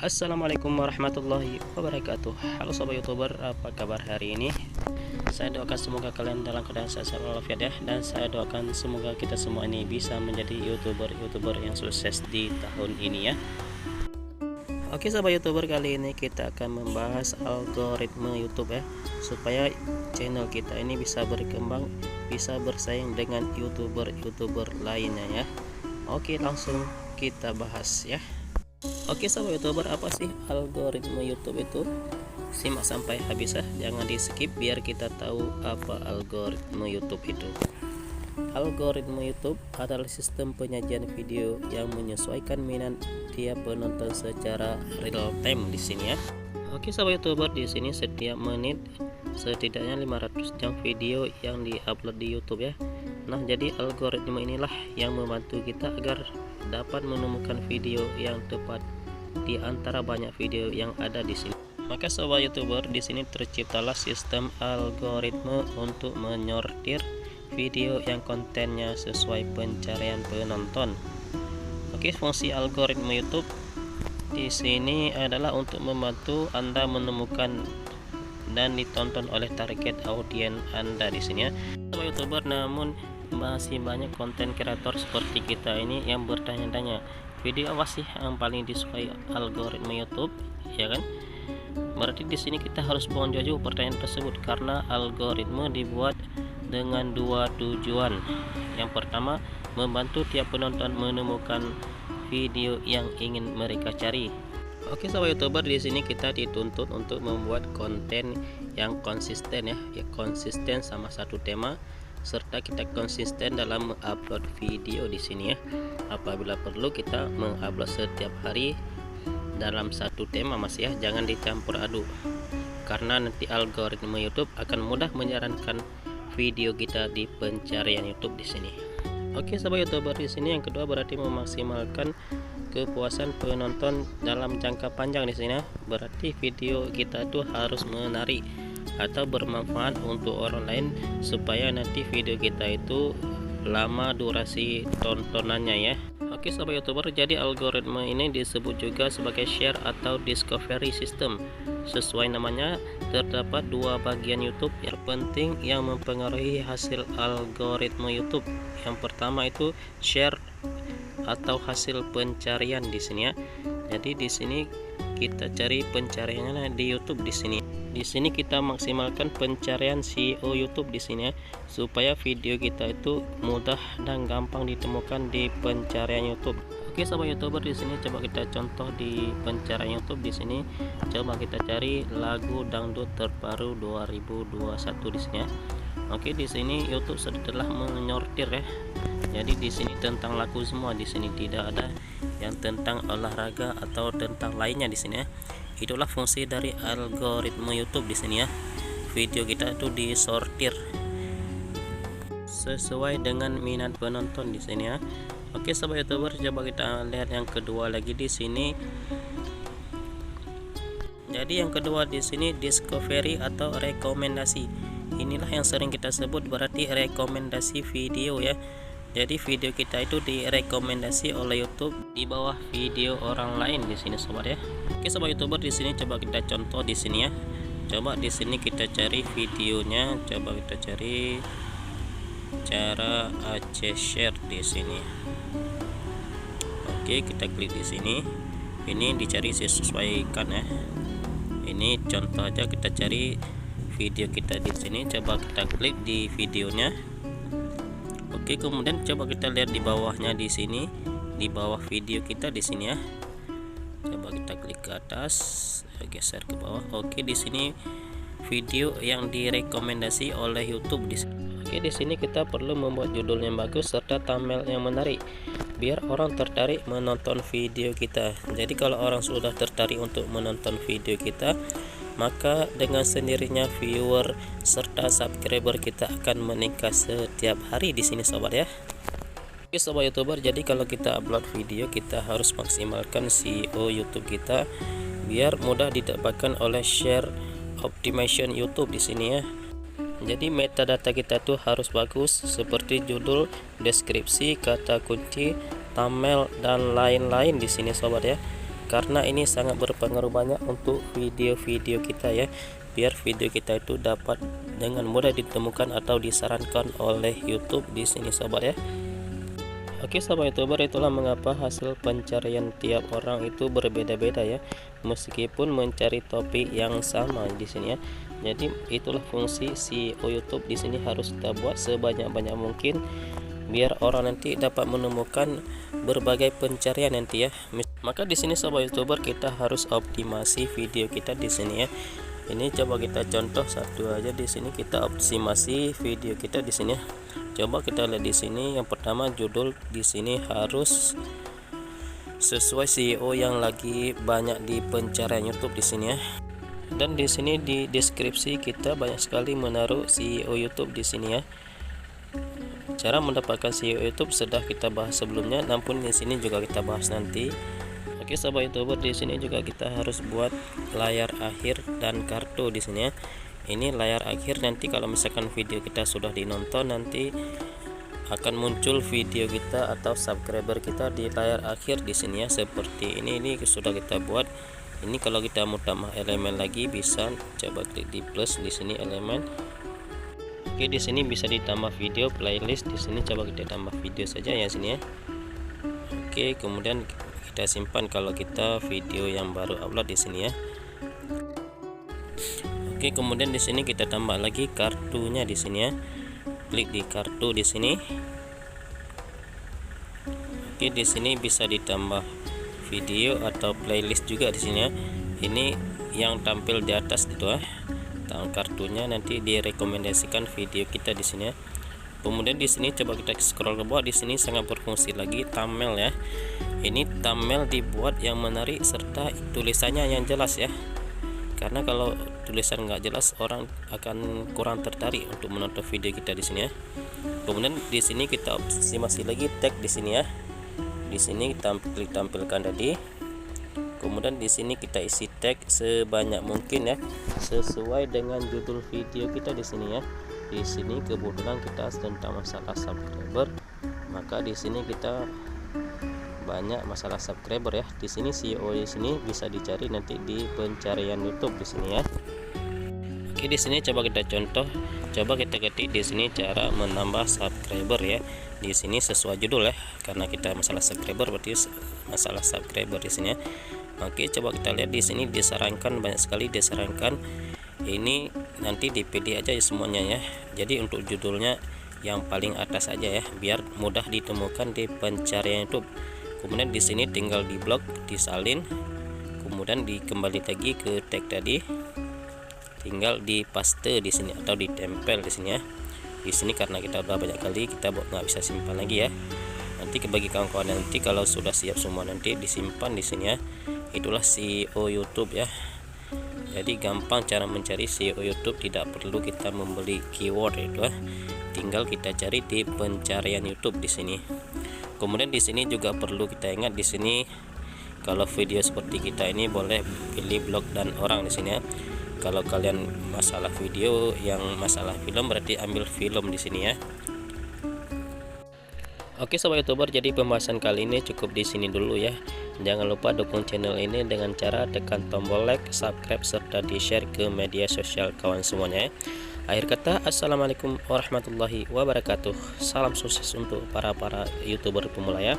Assalamualaikum warahmatullahi wabarakatuh. Halo sobat youtuber, apa kabar hari ini? Saya doakan semoga kalian dalam keadaan sehat walafiat ya. Dan saya doakan semoga kita semua ini bisa menjadi youtuber yang sukses di tahun ini ya. Oke sobat youtuber, kali ini kita akan membahas algoritma YouTube ya, supaya channel kita ini bisa berkembang, bisa bersaing dengan youtuber lainnya ya. Oke, langsung kita bahas ya. Oke sahabat youtuber, apa sih algoritma YouTube itu? Simak sampai habis ya, jangan di skip biar kita tahu apa algoritma YouTube itu. Algoritma YouTube adalah sistem penyajian video yang menyesuaikan minat tiap penonton secara real time di sini ya. Oke sahabat youtuber, di sini setiap menit setidaknya 500 jam video yang diupload di YouTube ya. Nah, jadi algoritma inilah yang membantu kita agar dapat menemukan video yang tepat di antara banyak video yang ada di sini. Maka sobat youtuber, di sini terciptalah sistem algoritma untuk menyortir video yang kontennya sesuai pencarian penonton. Oke, fungsi algoritma YouTube di sini adalah untuk membantu Anda menemukan dan ditonton oleh target audiens Anda di sini ya. Sobat youtuber, namun masih banyak konten kreator seperti kita ini yang bertanya-tanya, video apa sih yang paling disukai algoritma YouTube, ya kan? Berarti di sini kita harus buang jauh pertanyaan tersebut, karena algoritma dibuat dengan dua tujuan. Yang pertama, membantu tiap penonton menemukan video yang ingin mereka cari. Oke sahabat youtuber, di sini kita dituntut untuk membuat konten yang konsisten ya, konsisten sama satu tema, serta kita konsisten dalam mengupload video di sini ya. Apabila perlu kita mengupload setiap hari dalam satu tema mas ya, jangan dicampur aduk, karena nanti algoritma YouTube akan mudah menyarankan video kita di pencarian YouTube di sini. Oke sahabat youtuber, di sini yang kedua berarti memaksimalkan kepuasan penonton dalam jangka panjang di sini ya. Berarti video kita tuh harus menarik atau bermanfaat untuk orang lain, supaya nanti video kita itu lama durasi tontonannya ya. Oke sahabat youtuber, jadi algoritma ini disebut juga sebagai share atau discovery system. Sesuai namanya, terdapat dua bagian YouTube yang penting yang mempengaruhi hasil algoritma YouTube. Yang pertama itu share atau hasil pencarian di sini ya. Jadi di sini kita cari pencariannya di YouTube di sini. Di sini kita maksimalkan pencarian SEO YouTube di sini ya, supaya video kita itu mudah dan gampang ditemukan di pencarian YouTube. Oke sahabat youtuber, di sini coba kita contoh di pencarian YouTube di sini. Coba kita cari lagu dangdut terbaru 2021 di sini ya. Oke, di sini YouTube telah menyortir ya. Jadi di sini tentang lagu semua, di sini tidak ada yang tentang olahraga atau tentang lainnya di sini ya. Itulah fungsi dari algoritma YouTube di sini ya. Video kita itu disortir sesuai dengan minat penonton di sini ya. Oke sahabat youtuber, coba kita lihat yang kedua lagi di sini. Jadi yang kedua di sini discovery atau rekomendasi. Inilah yang sering kita sebut berarti rekomendasi video ya. Jadi video kita itu direkomendasi oleh YouTube di bawah video orang lain di sini sobat ya. Oke sobat youtuber, di sini coba kita contoh di sini ya. Coba di sini kita cari videonya, coba kita cari cara Aceh share di sini. Oke, kita klik di sini. Ini dicari sesuaikan ya. Ini contoh aja, kita cari video kita di sini, coba kita klik di videonya. Oke, kemudian coba kita lihat di bawahnya di sini, di bawah video kita di sini ya. Coba kita klik ke atas, geser ke bawah. Oke, di sini video yang direkomendasi oleh YouTube di sini. Oke, di sini kita perlu membuat judul yang bagus serta thumbnail yang menarik, biar orang tertarik menonton video kita. Jadi kalau orang sudah tertarik untuk menonton video kita, maka dengan sendirinya viewer serta subscriber kita akan meningkat setiap hari di sini sobat ya. Oke sobat youtuber, jadi kalau kita upload video kita harus maksimalkan SEO YouTube kita biar mudah didapatkan oleh share optimization YouTube di sini ya. Jadi metadata kita tuh harus bagus seperti judul, deskripsi, kata kunci, thumbnail dan lain-lain di sini sobat ya. karena ini sangat berpengaruh banyak untuk video-video kita ya, biar video kita itu dapat dengan mudah ditemukan atau disarankan oleh YouTube di sini sobat ya. Oke sobat YouTuber, itulah mengapa hasil pencarian tiap orang itu berbeda-beda ya, meskipun mencari topik yang sama di sini ya. Jadi itulah fungsi SEO YouTube di sini harus kita buat sebanyak-banyak mungkin biar orang nanti dapat menemukan berbagai pencarian nanti ya. Maka di sini sobat YouTuber kita harus optimasi video kita di sini ya. Ini coba kita contoh satu aja di sini, kita optimasi video kita di sini ya. Coba kita lihat di sini, yang pertama judul di sini harus sesuai SEO yang lagi banyak di pencarian YouTube di sini ya. Dan di sini di deskripsi kita banyak sekali menaruh SEO YouTube di sini ya. Cara mendapatkan SEO YouTube sudah kita bahas sebelumnya, namun di sini juga kita bahas nanti. Oke sobat YouTuber, di sini juga kita harus buat layar akhir dan kartu di sini ya. Ini layar akhir, nanti kalau misalkan video kita sudah dinonton nanti akan muncul video kita atau subscriber kita di layar akhir di sini ya, seperti ini sudah kita buat. Ini kalau kita mau tambah elemen lagi bisa coba klik di plus di sini elemen. Oke, di sini bisa ditambah video playlist, di sini coba kita tambah video saja ya sini ya. Oke, kemudian kita simpan kalau kita video yang baru upload di sini ya. Oke, kemudian di sini kita tambah lagi kartunya di sini ya. Klik di kartu di sini. Oke, di sini bisa ditambah video atau playlist juga di sini ya. Ini yang tampil di atas itu ya. Kartunya nanti direkomendasikan video kita di sini ya. Kemudian di sini coba kita scroll ke bawah, di sini sangat berfungsi lagi thumbnail ya. Ini thumbnail dibuat yang menarik serta tulisannya yang jelas ya. Karena kalau tulisan nggak jelas orang akan kurang tertarik untuk menonton video kita di sini ya. Kemudian di sini kita optimasi lagi tag di sini ya. Di sini klik tampilkan tadi. Kemudian di sini kita isi tag sebanyak mungkin ya, sesuai dengan judul video kita di sini ya. Di sini kebetulan kita tentang masalah subscriber, maka di sini kita banyak masalah subscriber ya. Di sini SEO di sini bisa dicari nanti di pencarian YouTube di sini ya. Oke, di sini coba kita contoh, coba kita ketik di sini cara menambah subscriber ya. Di sini sesuai judul ya, karena kita masalah subscriber berarti masalah subscriber di sini ya. Oke, coba kita lihat di sini disarankan, banyak sekali disarankan. Ini nanti dipilih aja ya semuanya ya. Jadi untuk judulnya yang paling atas aja ya, biar mudah ditemukan di pencarian YouTube. Kemudian di sini tinggal di blok, disalin, kemudian dikembali lagi ke tag tadi, tinggal di paste di sini atau ditempel di sini ya. Di sini karena kita udah banyak kali, kita nggak bisa simpan lagi ya. Nanti bagi kawan-kawan nanti kalau sudah siap semua nanti disimpan di sini ya. Itulah SEO YouTube ya. Jadi gampang cara mencari SEO YouTube, tidak perlu kita membeli keyword itu ya. Tinggal kita cari di pencarian YouTube di sini. Kemudian di sini juga perlu kita ingat di sini kalau video seperti kita ini boleh pilih blog dan orang di sini ya. Kalau kalian masalah video yang masalah film berarti ambil film di sini ya. Oke sobat YouTuber, jadi pembahasan kali ini cukup di sini dulu ya. Jangan lupa dukung channel ini dengan cara tekan tombol like, subscribe, serta di-share ke media sosial kawan semuanya ya. Akhir kata, assalamualaikum warahmatullahi wabarakatuh. Salam sukses untuk para YouTuber pemula ya.